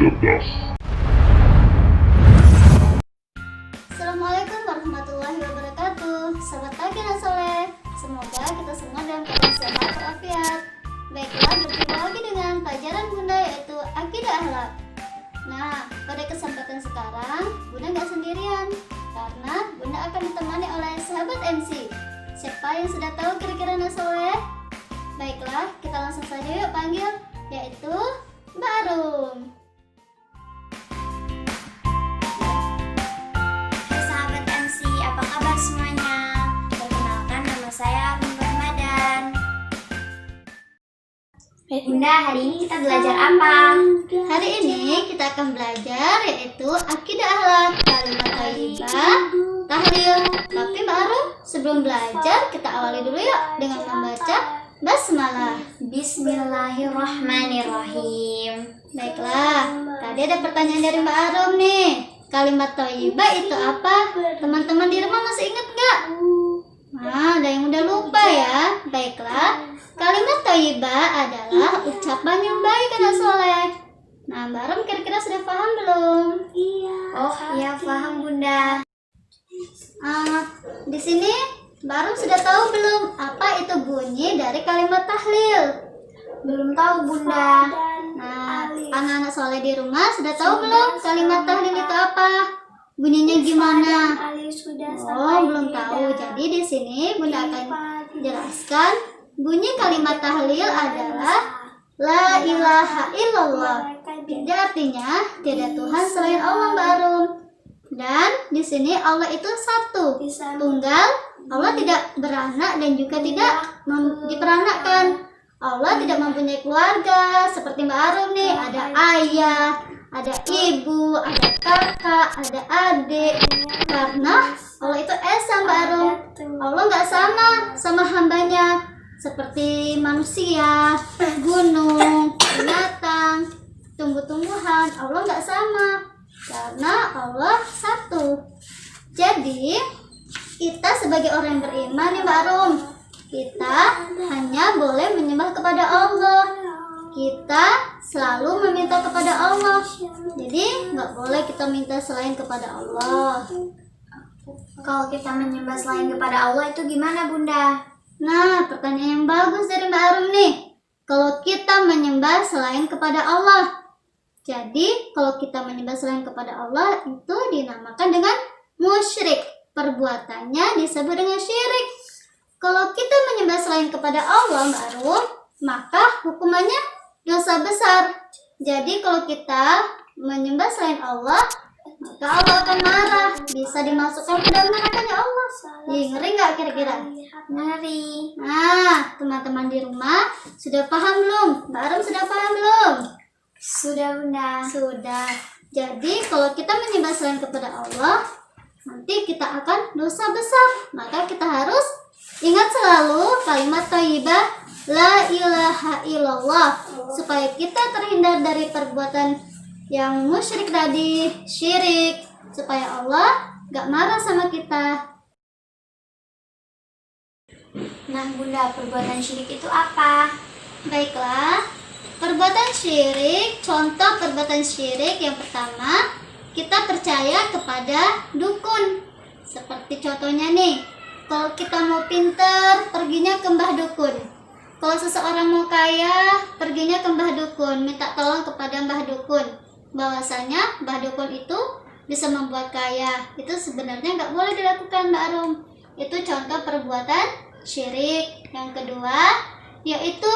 cerdas. Assalamualaikum warahmatullahi wabarakatuh. Selamat pagi Nak Soleh. Semoga kita semua dalam keadaan sehat walafiat. Baiklah, berjumpa lagi dengan pelajaran Bunda yaitu Akidah Akhlak. Nah, pada kesempatan sekarang Bunda nggak sendirian karena Bunda akan ditemani oleh sahabat MC. Siapa yang sudah tahu kira-kira Nak Soleh? Baiklah, kita langsung saja yuk panggil, yaitu Mbak Arum. Hai sahabat MC, apa kabar semuanya? Perkenalkan, nama saya Arum Ramadan. Bunda, hari ini kita belajar apa? Hari ini kita akan belajar yaitu Akidah Akhlak, kalimat thayyibah, tahlil. Tapi Mbak Arum, sebelum belajar kita awali dulu yuk dengan membaca basmalah. Bismillahirrahmanirrahim. Baiklah, tadi ada pertanyaan dari Mbak Arum nih. Kalimat thayyibah itu apa? Teman-teman di rumah masih ingat nggak? Nah, ada yang udah lupa ya. Baiklah, kalimat thayyibah adalah ucapan yang baik dan soleh. Nah, Mbak Arum kira-kira sudah paham belum? Oh iya, paham Bunda. Di sini Mbak Arum sudah tahu belum apa itu bunyi dari kalimat tahlil? Belum tahu Bunda. Nah, anak-anak soleh di rumah sudah tahu belum kalimat tahlil itu apa? Bunyinya gimana? Oh, belum tahu. Jadi di sini Bunda akan jelaskan bunyi kalimat tahlil adalah La ilaha illallah. Jadi artinya tidak Tuhan selain Allah, Mbak Arum. Dan di sini Allah itu satu, tunggal. Allah tidak beranak dan juga tidak diperanakkan. Allah tidak mempunyai keluarga seperti Mbak Arum nih, ada ayah, ada ibu, ada kakak, ada adik. Karena Allah itu esa, Mbak Arum. Allah nggak sama hambanya seperti manusia, gunung, binatang, tumbuh-tumbuhan. Allah nggak sama karena Allah satu. Jadi kita sebagai orang yang beriman nih Mbak Arum, kita hanya boleh menyembah kepada Allah. Kita selalu meminta kepada Allah. Jadi nggak boleh kita minta selain kepada Allah. Kalau kita menyembah selain kepada Allah itu gimana Bunda? Nah, pertanyaan yang bagus dari Mbak Arum nih. Kalau kita menyembah selain kepada Allah, jadi kalau kita menyembah selain kepada Allah itu dinamakan dengan musyrik. Perbuatannya disebut dengan syirik. Kalau kita menyembah selain kepada Allah, Mbak Arum, maka hukumannya dosa besar. Jadi kalau kita menyembah selain Allah, maka Allah akan marah, bisa dimasukkan ke dalam nerakanya Allah. Ngeri nggak kira-kira? Ngeri. Nah, teman-teman di rumah sudah paham belum? Mbak Arum sudah paham belum? Sudah Bunda. Sudah. Jadi kalau kita menyembah selain kepada Allah, nanti kita akan dosa besar. Maka kita harus ingat selalu kalimat thayyibah La ilaha illallah, supaya kita terhindar dari perbuatan yang musyrik tadi, syirik, supaya Allah gak marah sama kita. Nah Bunda, perbuatan syirik itu apa? Baiklah, perbuatan syirik, contoh perbuatan syirik yang pertama, kita percaya kepada dukun. Seperti contohnya nih, kalau kita mau pinter, perginya ke mbah dukun. Kalau seseorang mau kaya, perginya ke mbah dukun, minta tolong kepada mbah dukun. Bahwasanya mbah dukun itu bisa membuat kaya. Itu sebenarnya nggak boleh dilakukan, Mbak Arum. Itu contoh perbuatan syirik. Yang kedua, yaitu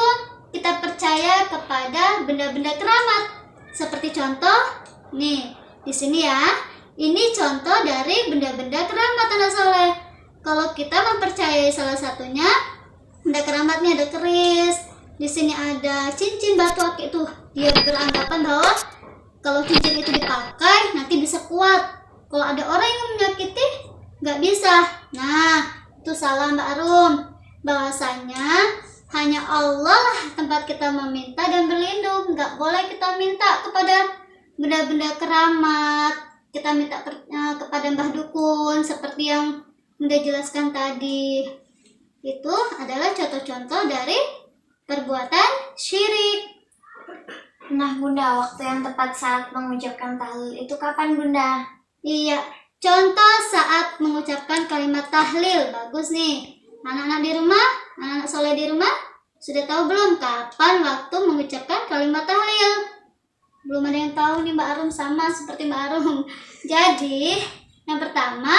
kita percaya kepada benda-benda keramat. Seperti contoh, nih, di sini ya. Ini contoh dari benda-benda keramat anak soleh. Kalau kita mempercayai salah satunya, benda keramatnya ada keris, di sini ada cincin batu akik tuh. Dia beranggapan bahwa kalau cincin itu dipakai nanti bisa kuat. Kalau ada orang yang menyakiti, nggak bisa. Nah, itu salah Mbak Arum. Bahwasanya hanya Allah lah tempat kita meminta dan berlindung. Nggak boleh kita minta kepada benda-benda keramat. Kita minta kepada mbah dukun seperti yang Bunda jelaskan tadi. Itu adalah contoh-contoh dari perbuatan syirik. Nah Bunda, waktu yang tepat saat mengucapkan tahlil itu kapan Bunda? Iya, contoh saat mengucapkan kalimat tahlil. Bagus nih. Anak-anak di rumah, anak-anak soleh di rumah, sudah tahu belum kapan waktu mengucapkan kalimat tahlil? Belum ada yang tahu nih Mbak Arum, sama seperti Mbak Arum. Jadi, yang pertama,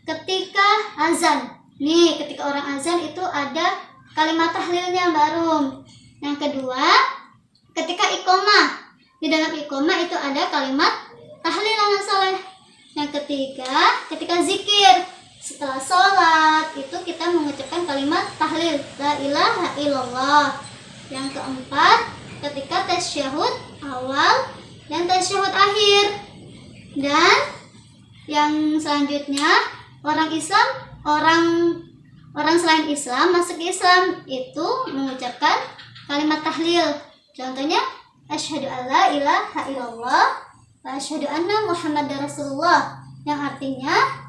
ketika azan. Nih, ketika orang azan itu ada kalimat tahlilnya Mbak Arum. Yang kedua, ketika iqomah. Di dalam iqomah itu ada kalimat tahlil anak soleh. Yang ketiga, ketika zikir. Setelah sholat itu kita mengucapkan kalimat tahlil, la ilaha illallah. Yang keempat, ketika tasyahud awal dan tasyahud akhir. Dan yang selanjutnya, orang selain Islam masuk Islam itu mengucapkan kalimat tahlil. Contohnya, asyhadu alla ilaha illallah wa asyhadu anna muhammadar rasulullah, yang artinya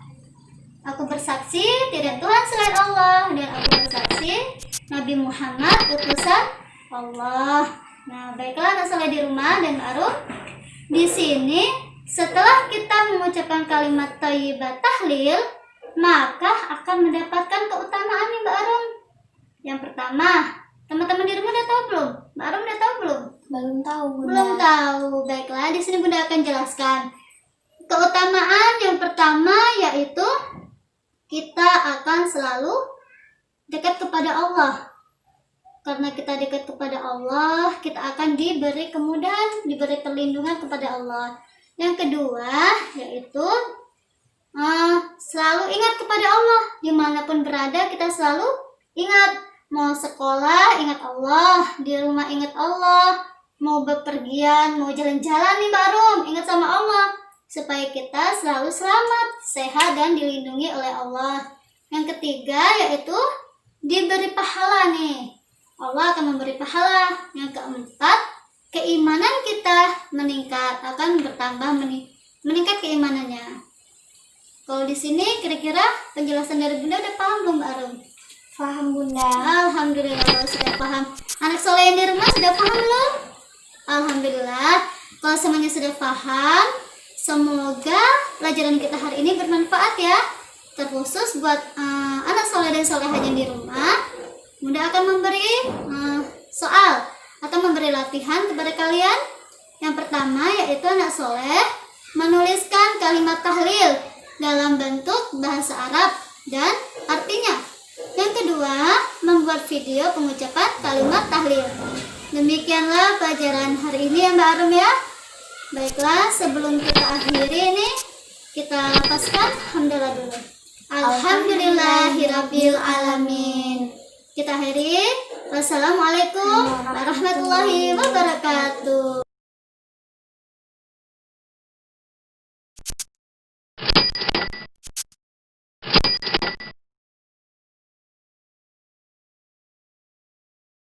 aku bersaksi tidak Tuhan selain Allah, dan aku bersaksi Nabi Muhammad utusan Allah. Nah, baiklah anak soleh di rumah dan Mbak Arum. Di sini setelah kita mengucapkan kalimat thayyibah tahlil, maka akan mendapatkan keutamaan nih Mbak Arum. Yang pertama, teman-teman di rumah udah tahu belum? Mbak Arum udah tahu belum? Belum tahu Bunda. Belum tahu. Baiklah, di sini Bunda akan jelaskan. Keutamaan yang pertama yaitu kita akan selalu dekat kepada Allah. Karena kita dekat kepada Allah, kita akan diberi kemudahan, diberi perlindungan kepada Allah. Yang kedua, yaitu selalu ingat kepada Allah. Dimanapun berada, kita selalu ingat. Mau sekolah, ingat Allah. Di rumah, ingat Allah. Mau bepergian, mau jalan-jalan nih Mbak Rum, ingat sama Allah. Supaya kita selalu selamat, sehat, dan dilindungi oleh Allah. Yang ketiga yaitu diberi pahala nih. Allah akan memberi pahala. Yang keempat, keimanan kita meningkat, akan bertambah meningkat keimanannya. Kalau di sini kira-kira penjelasan dari Bunda udah paham belum Mbak Arum? Paham Bunda. Alhamdulillah sudah paham. Anak soleh yang di rumah sudah paham belum? Alhamdulillah. Kalau semuanya sudah paham, semoga pelajaran kita hari ini bermanfaat ya. Terkhusus buat anak soleh dan solehah yang di rumah. Bunda akan memberi soal atau memberi latihan kepada kalian. Yang pertama yaitu anak soleh menuliskan kalimat tahlil dalam bentuk bahasa Arab dan artinya. Yang kedua, membuat video pengucapan kalimat tahlil. Demikianlah pelajaran hari ini ya Mbak Arum ya. Baiklah, sebelum kita akhiri ini, kita lapaskan hamdalah dulu. Alhamdulillahirabbil alamin. Kita akhiri. Wassalamualaikum warahmatullahi wabarakatuh.